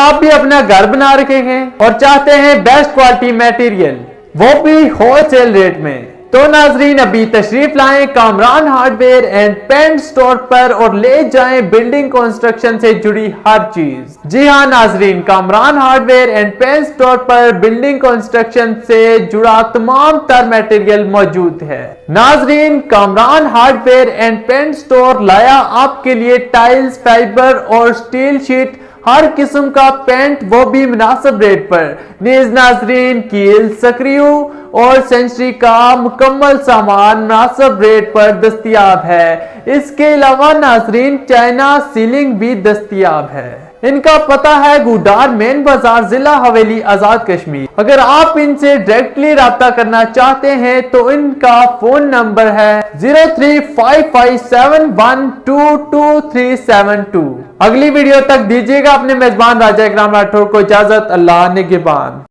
آپ بھی اپنا گھر بنا رکھے ہیں اور چاہتے ہیں بیسٹ کوالٹی میٹیریل، وہ بھی ہول سیل ریٹ میں، تو ناظرین ابھی تشریف لائیں Kamran hardware and paint store پر اور لے جائیں بلڈنگ کنسٹرکشن سے جڑی ہر چیز۔ جی ہاں ناظرین، Kamran hardware and paint store پر بلڈنگ کنسٹرکشن سے جڑا تمام تر میٹیریل موجود ہے۔ ناظرین Kamran hardware and paint store لایا آپ کے لیے ٹائلز، فائبر اور سٹیل شیٹ، ہر قسم کا پینٹ، وہ بھی مناسب ریٹ پر، نیز ناظرین کیل، سکریو اور سینچری کا مکمل سامان مناسب ریٹ پر دستیاب ہے۔ اس کے علاوہ ناظرین چائنا سیلنگ بھی دستیاب ہے۔ ان کا پتہ ہے گودار مین بازار، ضلع حویلی، آزاد کشمیر۔ اگر آپ ان سے ڈائریکٹلی رابطہ کرنا چاہتے ہیں تو ان کا فون نمبر ہے 035571222372۔ اگلی ویڈیو تک دیجیے گا اپنے میزبان راجہ اکرام راٹھور کو اجازت۔ اللہ نگہبان۔